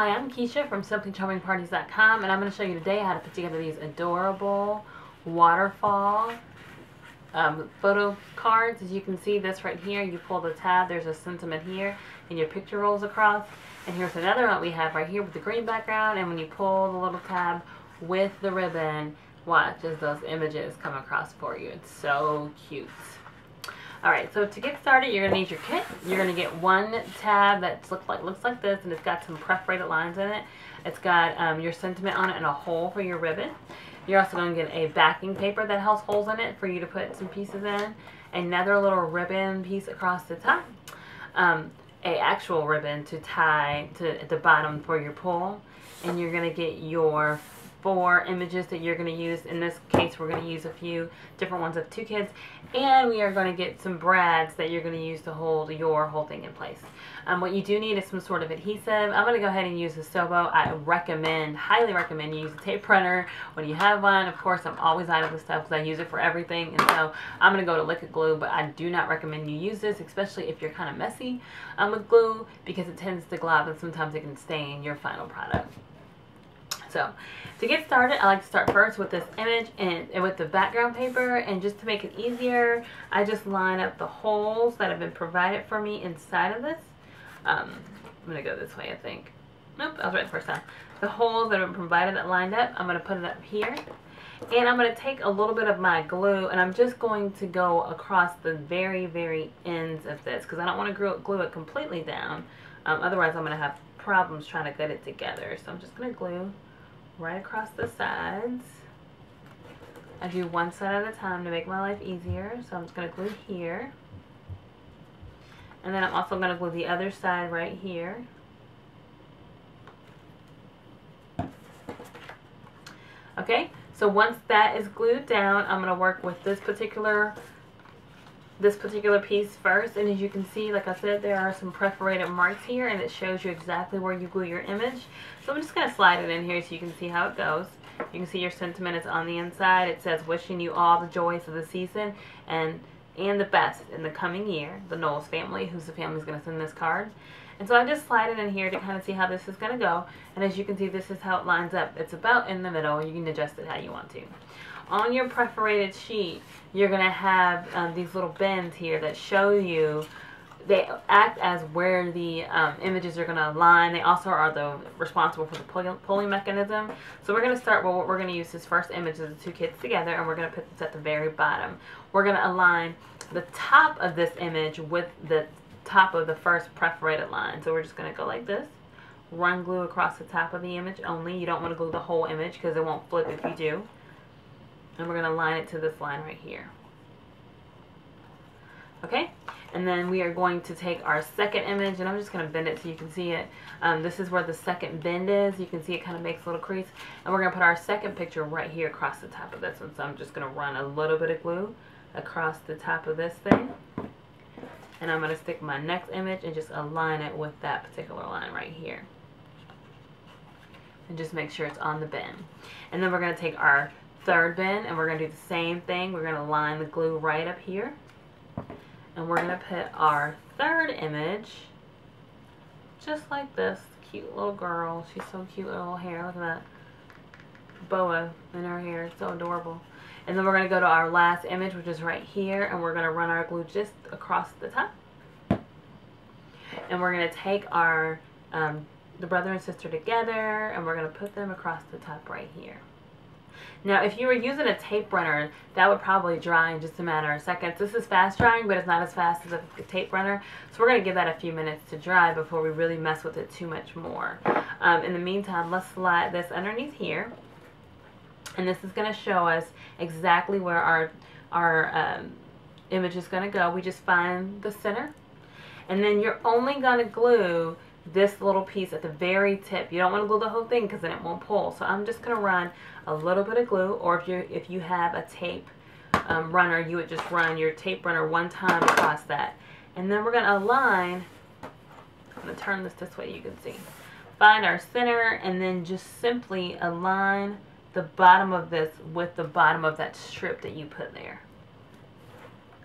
Hi, I'm Keisha from simplycharmingparties.com, and I'm going to show you today how to put together these adorable waterfall photo cards. As you can see, this right here, you pull the tab, there's a sentiment here, and your picture rolls across. And here's another one we have right here with the green background, and when you pull the little tab with the ribbon, watch as those images come across for you. It's so cute. Alright, so to get started, you're going to need your kit. You're going to get one tab that looks like this, and it's got some perforated lines in it. It's got your sentiment on it and a hole for your ribbon. You're also going to get a backing paper that has holes in it for you to put some pieces in. Another little ribbon piece across the top. A actual ribbon to tie to at the bottom for your pull. And you're going to get your 4 images that you're going to use. In this case, we're going to use a few different ones of 2 kids, and we are going to get some brads that you're going to use to hold your whole thing in place. What you do need is some sort of adhesive. I'm going to go ahead and use the Stobo. I highly recommend you use a tape runner when you have one. Of course, I'm always out of this stuff because I use it for everything, and so I'm going to go to liquid glue, but I do not recommend you use this, especially if you're kind of messy with glue, because it tends to glob and sometimes it can stain your final product. So, to get started, I like to start first with this image and with the background paper, and just to make it easier, I just line up the holes that have been provided for me inside of this. I'm going to go this way, I think. Nope, I was right the first time. The holes that have been provided that lined up, I'm going to put it up here. And I'm going to take a little bit of my glue, and I'm just going to go across the very, very ends of this, because I don't want to glue it completely down. Otherwise, I'm going to have problems trying to get it together. So I'm just going to glue right across the sides. I do one side at a time to make my life easier. So I'm just going to glue here. And then I'm also going to glue the other side right here. Okay, so once that is glued down, I'm going to work with this particular piece first. And as you can see, like I said, there are some perforated marks here, and it shows you exactly where you glue your image. So I'm just going to slide it in here so you can see how it goes. You can see your sentiment is on the inside. It says, wishing you all the joys of the season and the best in the coming year. The Knowles family, who's the family is going to send this card. And so I just slide it in here to kind of see how this is going to go. And as you can see, this is how it lines up. It's about in the middle. You can adjust it how you want to. On your perforated sheet, you're going to have these little bends here that show you, they act as where the images are going to align. They also are responsible for the pulling mechanism. So we're going to start with what we're going to use this first image of the 2 kids together, and we're going to put this at the very bottom. We're going to align the top of this image with the top of the first perforated line. So we're just going to go like this. Run glue across the top of the image only. You don't want to glue the whole image because it won't flip if you do. And we're going to line it to this line right here. Okay? And then we are going to take our second image, and I'm just going to bend it so you can see it. This is where the second bend is. You can see it kind of makes a little crease. And we're going to put our second picture right here across the top of this one. So I'm just going to run a little bit of glue across the top of this thing. And I'm going to stick my next image and just align it with that particular line right here. And just make sure it's on the bend. And then we're going to take our third bend, and we're going to do the same thing. We're going to line the glue right up here, and we're going to put our third image just like this. Cute little girl. She's so cute, little hair. Look at that boa in her hair. It's so adorable. And then we're going to go to our last image, which is right here, and we're going to run our glue just across the top. And we're going to take our the brother and sister together, and we're going to put them across the top right here. Now, if you were using a tape runner, that would probably dry in just a matter of seconds. This is fast drying, but it's not as fast as a tape runner. So we're going to give that a few minutes to dry before we really mess with it too much more. In the meantime, let's slide this underneath here. And this is going to show us exactly where our image is going to go. We just find the center. And then you're only going to glue this little piece at the very tip. You don't want to glue the whole thing because then it won't pull. So I'm just going to run a little bit of glue, or if you have a tape runner, you would just run your tape runner one time across that. And then we're going to align, I'm going to turn this way you can see. Find our center, and then just simply align the bottom of this with the bottom of that strip that you put there.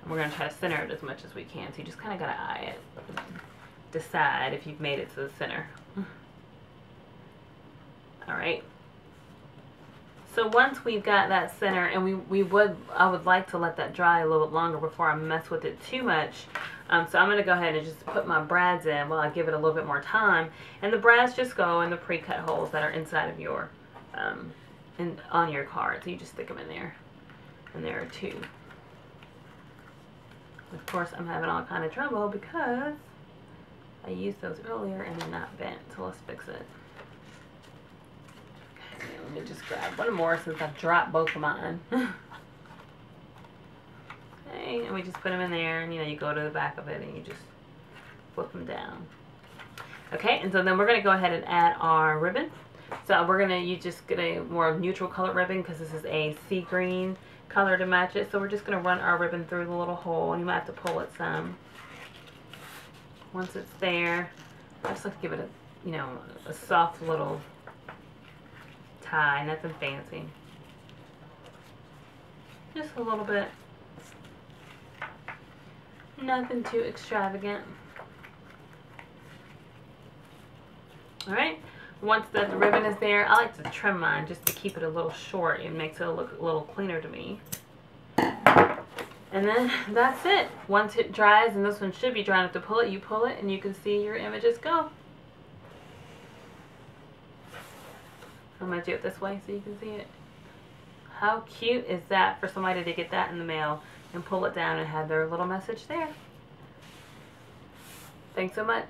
And we're going to try to center it as much as we can. So you just kind of got to eye it. Decide if you've made it to the center. Alright. So once we've got that center, and I would like to let that dry a little bit longer before I mess with it too much. So I'm going to go ahead and just put my brads in while I give it a little bit more time. And the brads just go in the pre-cut holes that are inside of your, on your card. So you just stick them in there. And there are 2. Of course, I'm having all kind of trouble because I used those earlier and they're not bent. So let's fix it. Okay, let me just grab one more since I've dropped both of mine. Okay, and we just put them in there, and you go to the back of it and you just flip them down. Okay, and so then we're going to go ahead and add our ribbon. So you just get a more neutral colored ribbon because this is a sea green color to match it. So we're just going to run our ribbon through the little hole, and you might have to pull it some. Once it's there, I just like to give it a soft little tie, nothing fancy. Just a little bit. Nothing too extravagant. Alright, once the ribbon is there, I like to trim mine just to keep it a little short. It makes it look a little cleaner to me. And then that's it. Once it dries, and this one should be dry enough to pull it, you pull it and you can see your images go. I'm going to do it this way so you can see it. How cute is that for somebody to get that in the mail and pull it down and have their little message there? Thanks so much.